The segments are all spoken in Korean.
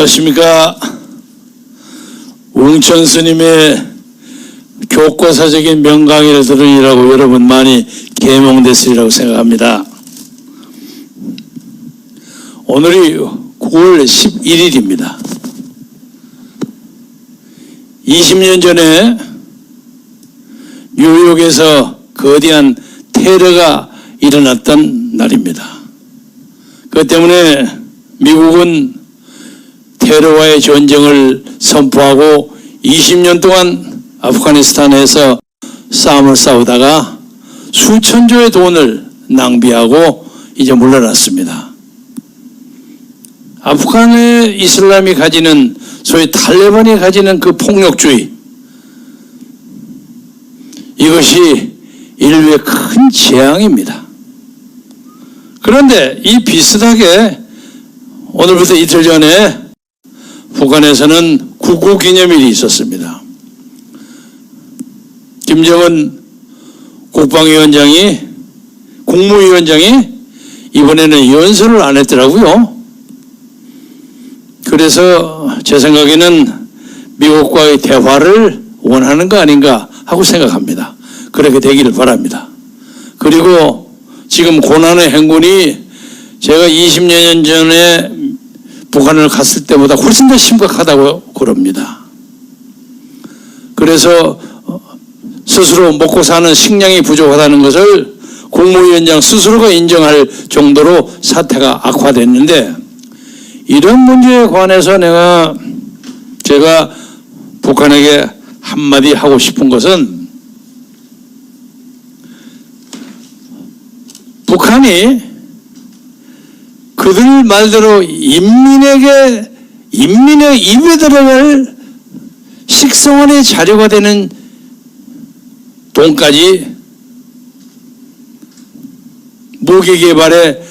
안녕하십니까. 웅천 스님의 교과서적인 명강의를 들으니라고 여러분 많이 계몽됐으리라고 생각합니다. 오늘이 9월 11일입니다. 20년 전에 뉴욕에서 거대한 테러가 일어났던 날입니다. 그것 때문에 미국은 테러와의 전쟁을 선포하고 20년 동안 아프가니스탄에서 싸움을 싸우다가 수천조의 돈을 낭비하고 이제 물러났습니다. 아프간의 이슬람이 가지는 소위 탈레반이 가지는 그 폭력주의, 이것이 인류의 큰 재앙입니다. 그런데 이 비슷하게 오늘부터 이틀 전에 북한에서는 국고기념일이 있었습니다. 김정은 국무위원장이 이번에는 연설을 안 했더라고요. 그래서 제 생각에는 미국과의 대화를 원하는 거 아닌가 하고 생각합니다. 그렇게 되기를 바랍니다. 그리고 지금 고난의 행군이 제가 20년 전에 북한을 갔을 때보다 훨씬 더 심각하다고 그럽니다. 그래서 스스로 먹고 사는 식량이 부족하다는 것을 국무위원장 스스로가 인정할 정도로 사태가 악화됐는데, 이런 문제에 관해서 제가 북한에게 한마디 하고 싶은 것은, 북한이 그들 말대로 인민의 입에 들어갈 식성원의 자료가 되는 돈까지 무기 개발에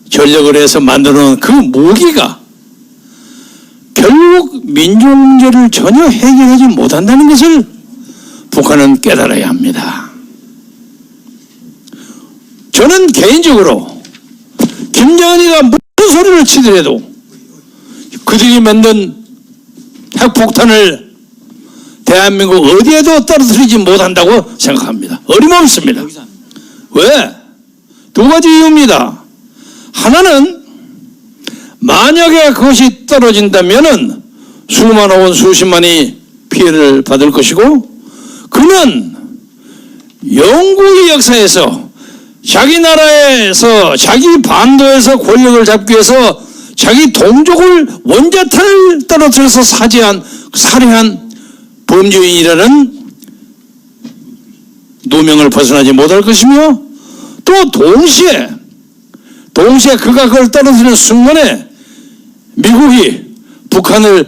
전력을 해서 만들어 놓은 그 무기가 결국 민족 문제를 전혀 해결하지 못한다는 것을 북한은 깨달아야 합니다. 저는 개인적으로 김정은이가 무슨 소리를 치더라도 그들이 만든 핵폭탄을 대한민국 어디에도 떨어뜨리지 못한다고 생각합니다. 어림없습니다. 왜? 두 가지 이유입니다. 하나는 만약에 그것이 떨어진다면은 수만 혹은 수십만이 피해를 받을 것이고, 그는 영구의 역사에서 자기 나라에서 자기 반도에서 권력을 잡기 위해서 자기 동족을 원자탄을 떨어뜨려서 살해한 범죄인이라는 누명을 벗어나지 못할 것이며, 또 동시에 그가 그걸 떨어뜨리는 순간에 미국이 북한을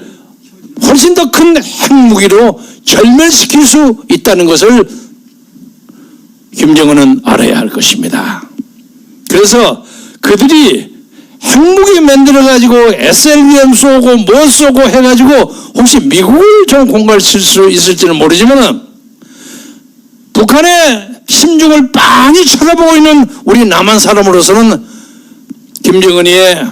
훨씬 더 큰 핵무기로 절멸시킬 수 있다는 것을 김정은은 알아야 할 것입니다. 그래서 그들이 핵무기 만들어가지고 SLBM 쏘고 뭐 쏘고 해가지고 혹시 미국을 좀 공갈칠 수 있을지는 모르지만, 북한의 심중을 빤히 쳐다보고 있는 우리 남한 사람으로서는 김정은의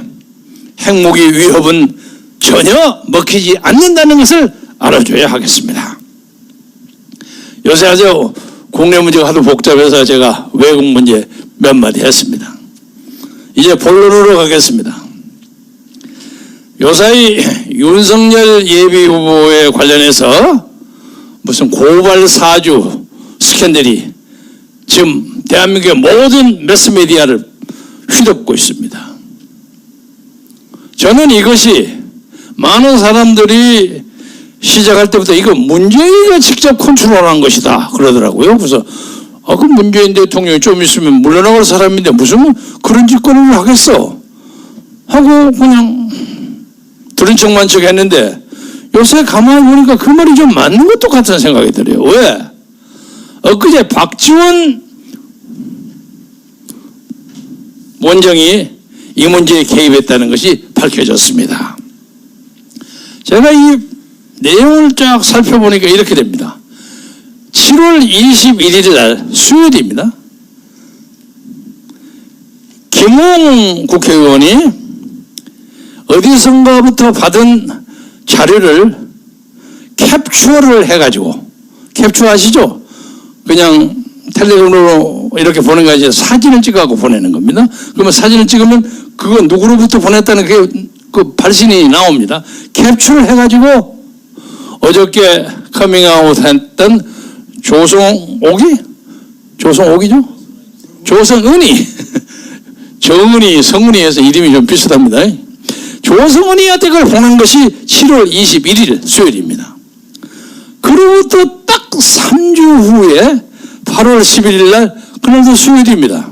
핵무기 위협은 전혀 먹히지 않는다는 것을 알아줘야 하겠습니다. 요새 아주 국내 문제가 하도 복잡해서 제가 외국 문제 몇 마디 했습니다. 이제 본론으로 가겠습니다. 요사이 윤석열 예비후보에 관련해서 무슨 고발 사주 스캔들이 지금 대한민국의 모든 매스미디어를 휘덮고 있습니다. 저는 이것이 많은 사람들이 시작할 때부터 이거 문재인이가 직접 컨트롤한 것이다 그러더라고요. 그래서 그 문재인 대통령이 좀 있으면 물러나갈 사람인데 무슨 그런 짓거리를 하겠어 하고 그냥 들은 척만 척 했는데, 요새 가만히 보니까 그 말이 좀 맞는 것도 같은 생각이 들어요. 왜? 엊그제 박지원 원장이 이 문제에 개입했다는 것이 밝혀졌습니다. 제가 이 내용을 쫙 살펴보니까 이렇게 됩니다. 7월 21일 날 수요일입니다. 김웅 국회의원이 어디선가부터 받은 자료를 캡처를 해가지고, 캡처 아시죠? 그냥 텔레그램으로 이렇게 보낸 거 아니라 사진을 찍어갖고 보내는 겁니다. 그러면 사진을 찍으면 그거 누구로부터 보냈다는 그 발신이 나옵니다. 캡처를 해가지고 어저께 커밍아웃 했던 조성옥이죠? 조성은이 정은이 성은이에서 이름이 좀 비슷합니다. 조성은이한테 그걸 보낸 것이 7월 21일 수요일입니다. 그로부터 딱 3주 후에 8월 11일 날 그날도 수요일입니다.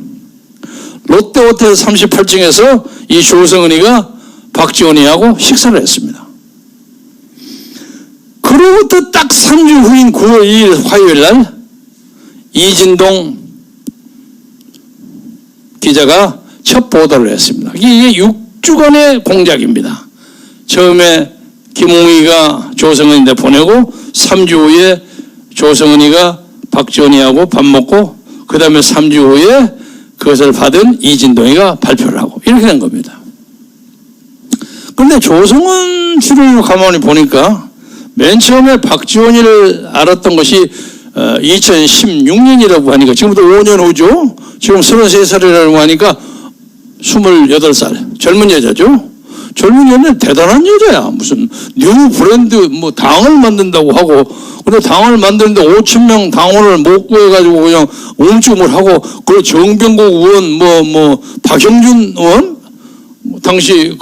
롯데호텔 38층에서 이 조성은이가 박지원이하고 식사를 했습니다. 그로부터 딱 3주 후인 9월 2일 화요일 날 이진동 기자가 첫 보도를 했습니다. 이게 6주간의 공작입니다. 처음에 김홍희가 조성은이한테 보내고 3주 후에 조성은이가 박지원이하고 밥 먹고 그 다음에 3주 후에 그것을 받은 이진동이가 발표를 하고 이렇게 된 겁니다. 그런데 조성은 출연을 가만히 보니까 맨 처음에 박지원이를 알았던 것이 2016년이라고 하니까 지금부터 5년 후죠. 지금 33살이라고 하니까 28살 젊은 여자죠. 젊은 여자는 대단한 여자야. 무슨 뉴 브랜드 뭐 당을 만든다고 하고, 근데 당을 만드는데 5,000명 당원을 못 구해가지고 그냥 움직임을 하고, 그 정병국 의원 박형준 의원 당시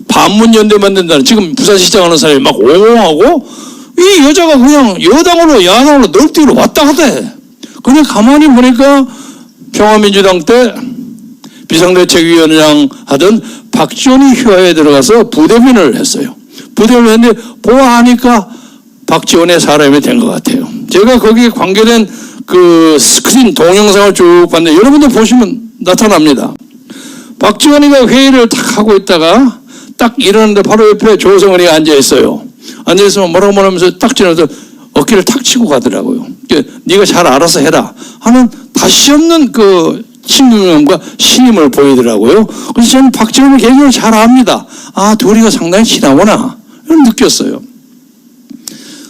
반문연대 만든다는 지금 부산시장 하는 사람이 막 옹호하고, 이 여자가 그냥 여당으로 야당으로 널뛰기로 왔다 갔다 해. 근데 가만히 보니까 평화민주당 때 비상대책위원장 하던 박지원이 휴화에 들어가서 부대변을 했어요. 부대변을 했는데 보아하니까 박지원의 사람이 된 것 같아요. 제가 거기에 관계된 그 스크린 동영상을 쭉 봤는데 여러분들 보시면 나타납니다. 박지원이가 회의를 딱 하고 있다가 딱 일어났는데 바로 옆에 조성은이가 앉아있어요. 앉아있으면 뭐라고 하면서 딱 지나서 어깨를 탁 치고 가더라고요. 네가 잘 알아서 해라 하는 다시 없는 그 친근감과 신임을 보이더라고요. 그래서 저는 박지원을 개인적으로 잘 압니다. 아, 둘이가 상당히 친하구나 이런 느꼈어요.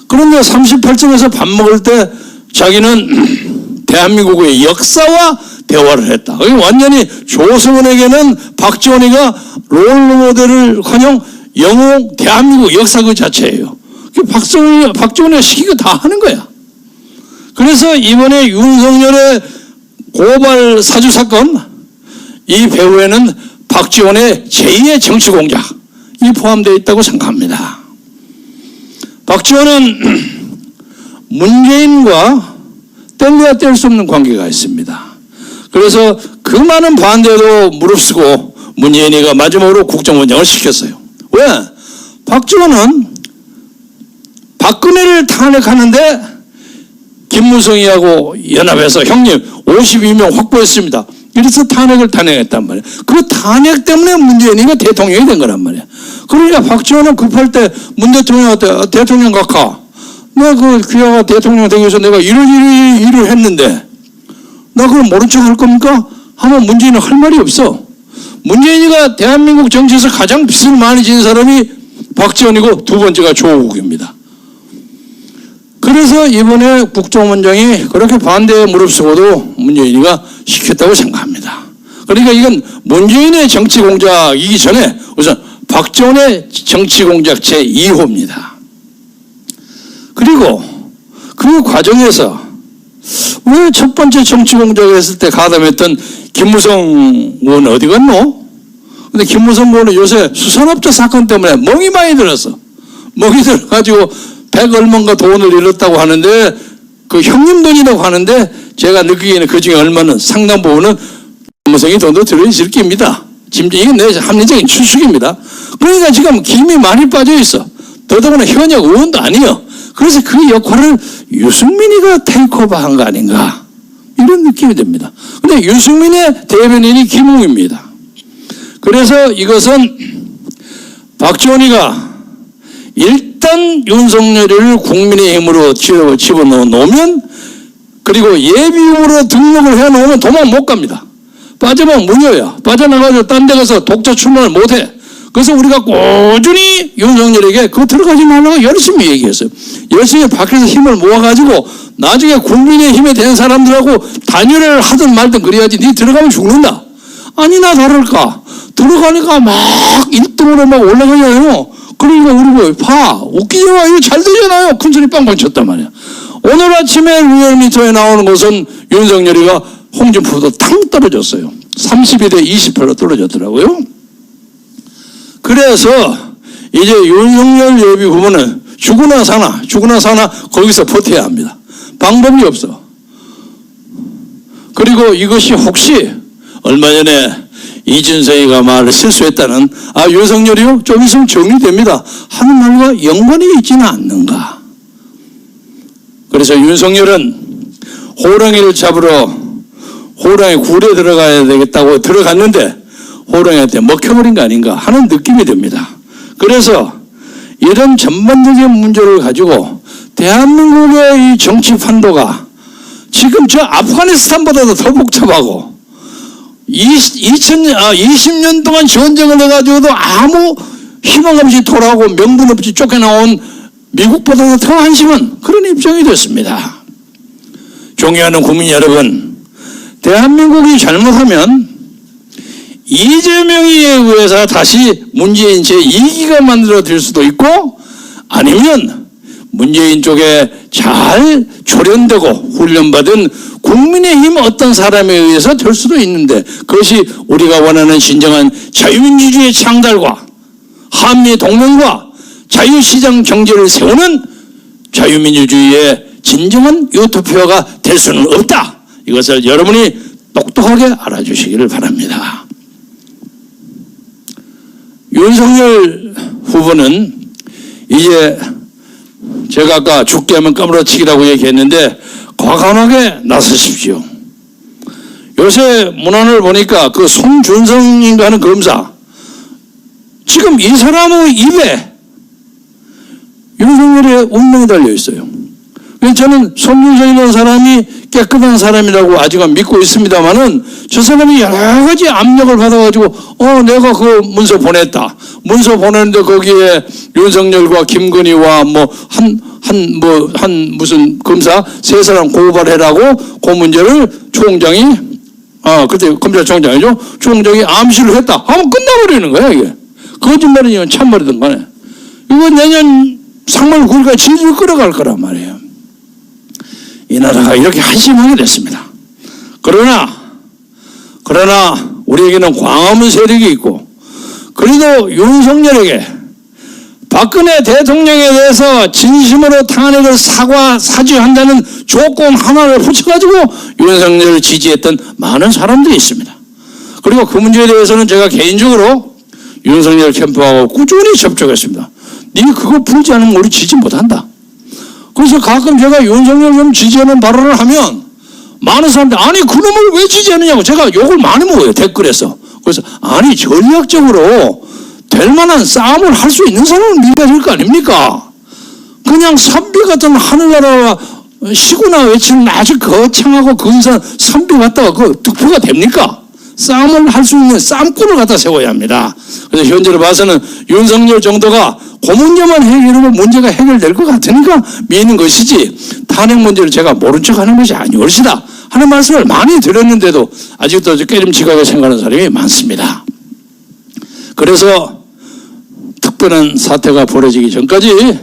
그런데 38층에서 밥 먹을 때 자기는 대한민국의 역사와 대화를 했다. 완전히 조성은에게는 박지원이가 롤모델을커녕 영웅 대한민국 역사 그 자체예요. 박지원이가 시키고 다 하는 거야. 그래서 이번에 윤석열의 고발 사주 사건, 이 배후에는 박지원의 제2의 정치 공작이 포함되어 있다고 생각합니다. 박지원은 문재인과 뗄래야 뗄 수 없는 관계가 있습니다. 그래서 그 많은 반대도 무릅쓰고 문재인이가 마지막으로 국정원장을 시켰어요. 왜? 박지원은 박근혜를 탄핵하는데 김무성이하고 연합해서 형님 52명 확보했습니다. 그래서 탄핵했단 말이에요. 그 탄핵 때문에 문재인이가 대통령이 된 거란 말이에요. 그러니까 박지원은 급할 때 문 대통령한테 대통령 각하, 내가 그 귀하가 대통령 되기 위해서 내가 일을 했는데 나 그걸 모른 척 할 겁니까? 하면 문재인은 할 말이 없어. 문재인이가 대한민국 정치에서 가장 빚을 많이 진 사람이 박지원이고 두 번째가 조국입니다. 그래서 이번에 국정원장이 그렇게 반대에 무릅쓰고도 문재인이가 시켰다고 생각합니다. 그러니까 이건 문재인의 정치 공작이기 전에 우선 박지원의 정치 공작 제2호입니다. 그리고 그 과정에서 왜 첫 번째 정치 공작을 했을 때 가담했던 김무성 의원 어디 갔노? 근데 김무성 의원은 요새 수산업자 사건 때문에 멍이 많이 들었어. 멍이 들어가지고 100 얼마인가 돈을 잃었다고 하는데 그 형님 돈이라고 하는데 제가 느끼기에는 그 중에 얼마는 상당 부분은 김무성이 돈도 들어있을 겁니다. 지금 이건 내 합리적인 추측입니다. 그러니까 지금 김이 많이 빠져 있어. 더더구나 현역 의원도 아니에요. 그래서 그 역할을 유승민이가 테이크오버한 거 아닌가 이런 느낌이 듭니다. 근데 유승민의 대변인이 김웅입니다. 그래서 이것은 박지원이가 일단 윤석열을 국민의힘으로 집어넣으면 그리고 예비후보로 등록을 해놓으면 도망 못 갑니다. 빠져면 무효야. 빠져나가서 딴 데 가서 독자 출마를 못해. 그래서 우리가 꾸준히 윤석열에게 그거 들어가지 말라고 열심히 얘기했어요. 열심히 밖에서 힘을 모아가지고 나중에 국민의힘에 된 사람들하고 단일화를 하든 말든 그래야지 니 들어가면 죽는다. 아니나 다를까 들어가니까 막 1등으로 막 올라가잖아요. 그러니까 우리 뭐 웃기지 마. 이거 잘 되잖아요. 큰소리 빵빵 쳤단 말이야. 오늘 아침에 리얼미터에 나오는 것은 윤석열이가 홍준표도 탕 떨어졌어요. 32대 20표로 떨어졌더라고요. 그래서 이제 윤석열 예비 후보는 죽으나 사나 거기서 버텨야 합니다. 방법이 없어. 그리고 이것이 혹시 얼마 전에 이준석이가 말을 실수했다는 윤석열이요? 좀 있으면 정리됩니다 하는 말과 연관이 있지는 않는가. 그래서 윤석열은 호랑이를 잡으러 호랑이 굴에 들어가야 되겠다고 들어갔는데 호랑이한테 먹혀버린 거 아닌가 하는 느낌이 듭니다. 그래서 이런 전반적인 문제를 가지고 대한민국의 이 정치 판도가 지금 저 아프가니스탄보다도 더 복잡하고 20년 동안 전쟁을 해가지고도 아무 희망 없이 돌아오고 명분 없이 쫓겨나온 미국보다도 더 한심한 그런 입장이 됐습니다. 존경하는 국민 여러분, 대한민국이 잘못하면 이재명에 의해서 다시 문재인 제2기가 만들어질 수도 있고 아니면 문재인 쪽에 잘 조련되고 훈련받은 국민의힘 어떤 사람에 의해서 될 수도 있는데 그것이 우리가 원하는 진정한 자유민주주의의 창달과 한미 동맹과 자유시장 경제를 세우는 자유민주주의의 진정한 유토피아가 될 수는 없다. 이것을 여러분이 똑똑하게 알아주시기를 바랍니다. 윤석열 후보는 이제 제가 아까 죽게 하면 까무러치기라고 얘기했는데 과감하게 나서십시오. 요새 문헌을 보니까 그 손준성인가 하는 검사 지금 이 사람의 입에 윤석열의 운명이 달려 있어요. 저는 손준성이라는 사람이 깨끗한 사람이라고 아직은 믿고 있습니다만은 저 사람이 여러 가지 압력을 받아가지고 내가 그 문서 보냈다. 문서 보냈는데 거기에 윤석열과 김건희와 무슨 검사 세 사람 고발해라고 그 문제를 총장이 그때 검찰총장이죠. 총장이 암시를 했다 하면 끝나버리는 거야. 이게 거짓말이면 참말이든 간에 이거 내년 상말 9일까지 질질 끌어갈 거란 말이에요. 이 나라가 이렇게 한심하게 됐습니다. 그러나 우리에게는 광화문 세력이 있고 그래도 윤석열에게 박근혜 대통령에 대해서 진심으로 탄핵을 사죄한다는 조건 하나를 붙여가지고 윤석열을 지지했던 많은 사람들이 있습니다. 그리고 그 문제에 대해서는 제가 개인적으로 윤석열 캠프하고 꾸준히 접촉했습니다. 네 그거 풀지 않으면 우리 지지 못한다. 그래서 가끔 제가 윤석열 좀 지지하는 발언을 하면 많은 사람들이 아니 그놈을 왜 지지하느냐고 제가 욕을 많이 먹어요 댓글에서. 그래서 아니 전략적으로 될 만한 싸움을 할 수 있는 사람을 믿어야 될 거 아닙니까? 그냥 선비 같은 하늘나라 시구나 외치는 아주 거창하고 근사한 선비 갖다가 그 득표가 됩니까? 싸움을 할 수 있는 싸움꾼을 갖다 세워야 합니다. 그래서 현재로 봐서는 윤석열 정도가 그 문제만 해결하면 문제가 해결될 것 같으니까 믿는 것이지 탄핵 문제를 제가 모른 척하는 것이 아니올시다 하는 말씀을 많이 드렸는데도 아직도 깨림직하게 생각하는 사람이 많습니다. 그래서 특별한 사태가 벌어지기 전까지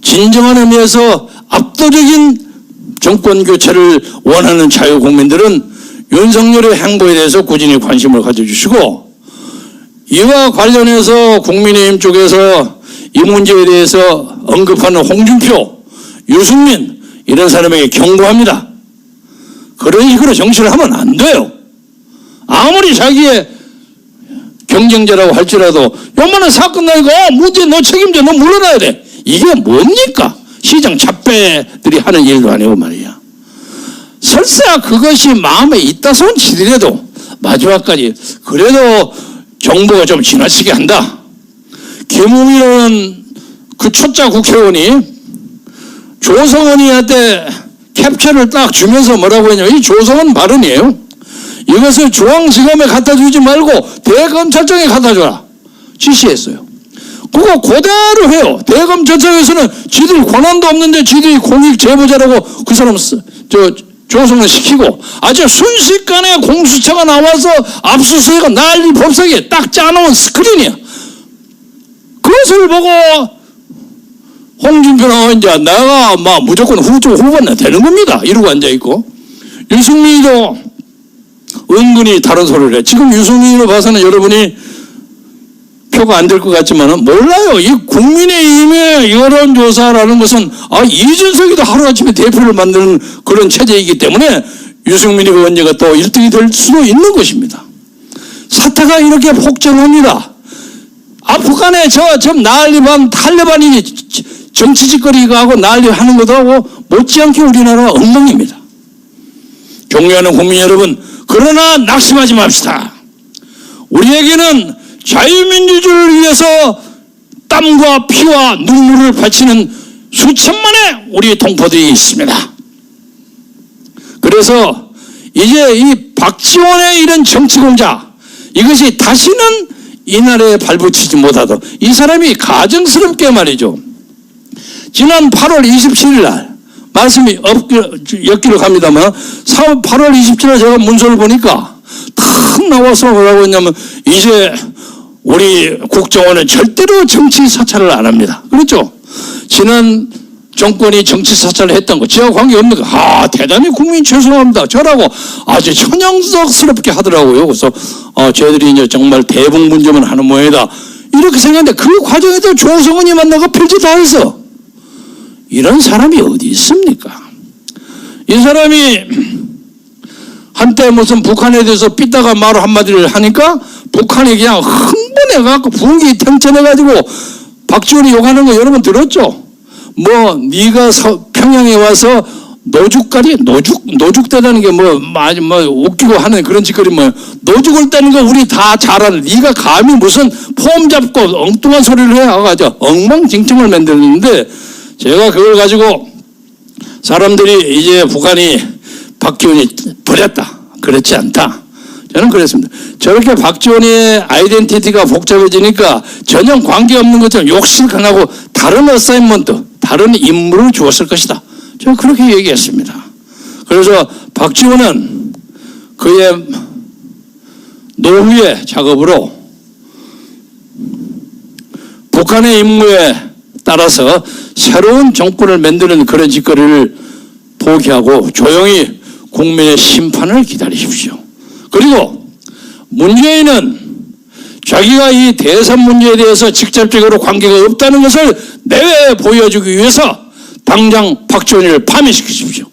진정한 의미에서 압도적인 정권 교체를 원하는 자유국민들은 윤석열의 행보에 대해서 꾸준히 관심을 가져주시고 이와 관련해서 국민의힘 쪽에서 이 문제에 대해서 언급하는 홍준표, 유승민 이런 사람에게 경고합니다. 그런 식으로 정치를 하면 안 돼요. 아무리 자기의 경쟁자라고 할지라도 요만한 사건 나니까 문재인 너 책임져 너 물러나야 돼. 이게 뭡니까? 시장 잡배들이 하는 일도 아니고 말이야. 설사 그것이 마음에 있다 손 치더라도 마지막까지 그래도 정부가 좀 지나치게 한다. 김웅이라는 그 초짜 국회의원이 조성원이한테 캡처를 딱 주면서 뭐라고 했냐면 이 조성원 발언이에요. 이것을 중앙지검에 갖다 주지 말고 대검찰청에 갖다 줘라. 지시했어요. 그거 그대로 해요. 대검 절차에서는 지들이 권한도 없는데 지들이 공익 제보자라고 그 사람 조성을 시키고 아주 순식간에 공수처가 나와서 압수수색은 난리 법석에 딱 짜놓은 스크린이야. 그것을 보고 홍준표는 이제 내가 막 무조건 후보는 되는 겁니다. 이러고 앉아있고, 유승민이도 은근히 다른 소리를 해. 지금 유승민으로 봐서는 여러분이 표가 안 될 것 같지만은 몰라요. 이 국민의힘의 여론조사라는 것은 이준석이도 하루아침에 대표를 만드는 그런 체제이기 때문에 유승민 의원이가 또 1등이 될 수도 있는 것입니다. 사태가 이렇게 폭증합니다. 아프간에 좀 난리반 탈레반이 정치짓거리가 하고 난리하는 것도 하고 못지않게 우리나라가 엉망입니다. 존경하는 국민 여러분, 그러나 낙심하지 맙시다. 우리에게는 자유민주주의를 위해서 땀과 피와 눈물을 바치는 수천만의 우리 동포들이 있습니다. 그래서 이제 이 박지원의 이런 정치공작, 이것이 다시는 이 나라에 발붙이지 못하도록, 이 사람이 가증스럽게 말이죠. 지난 8월 27일 날 말씀이 엮기로 갑니다만 8월 27일 날 제가 문서를 보니까 탁 나와서 뭐라고 했냐면 이제 우리 국정원은 절대로 정치 사찰을 안 합니다. 그렇죠? 지난 정권이 정치 사찰을 했던 거 저하고 관계없는 거 대단히 국민 죄송합니다. 저라고 아주 천연덕스럽게 하더라고요. 그래서 저희들이 이제 정말 대북 문제만 하는 모양이다 이렇게 생각했는데 그 과정에도 조성은이 만나고 필지 다 했어. 이런 사람이 어디 있습니까? 이 사람이 한때 무슨 북한에 대해서 삐딱한 말 한마디를 하니까 북한이 그냥 흥분해갖고 분기 탱천해가지고 박지원이 욕하는 거 여러분 들었죠? 뭐 네가 평양에 와서 노죽 떼다는 게 뭐 웃기고 하는 그런 짓거리 뭐 노죽을 떼는 거 우리 다 잘 아는, 네가 감히 무슨 폼 잡고 엉뚱한 소리를 해가지고 엉망진창을 만들었는데 제가 그걸 가지고 사람들이 이제 북한이 박지원이 버렸다, 그렇지 않다, 저는 그랬습니다. 저렇게 박지원의 아이덴티티가 복잡해지니까 전혀 관계없는 것처럼 욕실강하고 다른 어사인먼트, 다른 임무를 주었을 것이다, 저는 그렇게 얘기했습니다. 그래서 박지원은 그의 노후의 작업으로 북한의 임무에 따라서 새로운 정권을 만드는 그런 짓거리를 포기하고 조용히 국민의 심판을 기다리십시오. 그리고 문재인은 자기가 이 대선 문제에 대해서 직접적으로 관계가 없다는 것을 내외에 보여주기 위해서 당장 박지원을 파면시키십시오.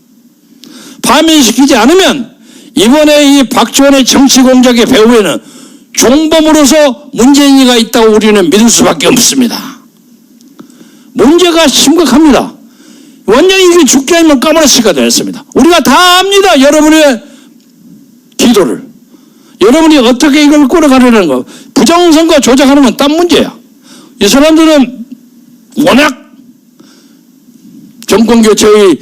파면시키지 않으면 이번에 이 박지원의 정치 공작의 배후에는 종범으로서 문재인이가 있다고 우리는 믿을 수밖에 없습니다. 문제가 심각합니다. 완전히 이게 죽게 하면 까무러치가 되었습니다. 우리가 다 압니다. 여러분의 기도를. 여러분이 어떻게 이걸 끌어가려는 거. 부정선거 조작하는 건 딴 문제야. 이 사람들은 워낙 정권교체의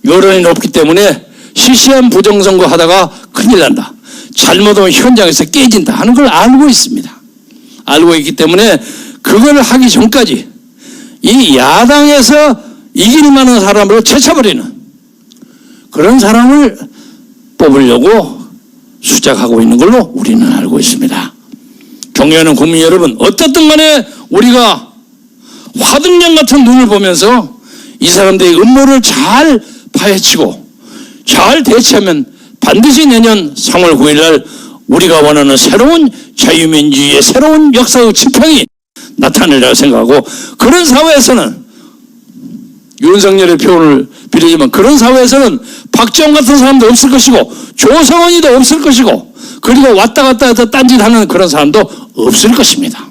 여론이 높기 때문에 시시한 부정선거 하다가 큰일 난다, 잘못하면 현장에서 깨진다 하는 걸 알고 있습니다. 알고 있기 때문에 그걸 하기 전까지 이 야당에서 이길 만한 사람을 제쳐버리는 그런 사람을 뽑으려고 수작하고 있는 걸로 우리는 알고 있습니다. 존경하는 국민 여러분, 어떻든 간에 우리가 화등령 같은 눈을 보면서 이 사람들의 음모를 잘 파헤치고 잘 대처하면 반드시 내년 3월 9일 날 우리가 원하는 새로운 자유민주주의의 새로운 역사의 지평이 나타내리라고 생각하고, 그런 사회에서는 윤석열의 표현을 빌리지만 그런 사회에서는 박지원 같은 사람도 없을 것이고 조성원이도 없을 것이고 그리고 왔다 갔다 해서 딴짓하는 그런 사람도 없을 것입니다.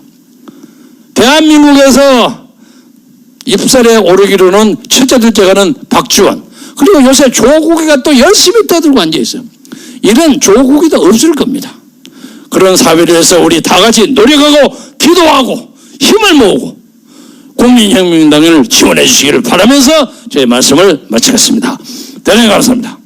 대한민국에서 입살에 오르기로는 첫째 둘째가는 박지원, 그리고 요새 조국이가 또 열심히 떠들고 앉아있어요. 이런 조국이도 없을 겁니다. 그런 사회를 해서 우리 다 같이 노력하고 기도하고 힘을 모으고 국민혁명당을 지원해 주시기를 바라면서 저의 말씀을 마치겠습니다. 대단히 감사합니다.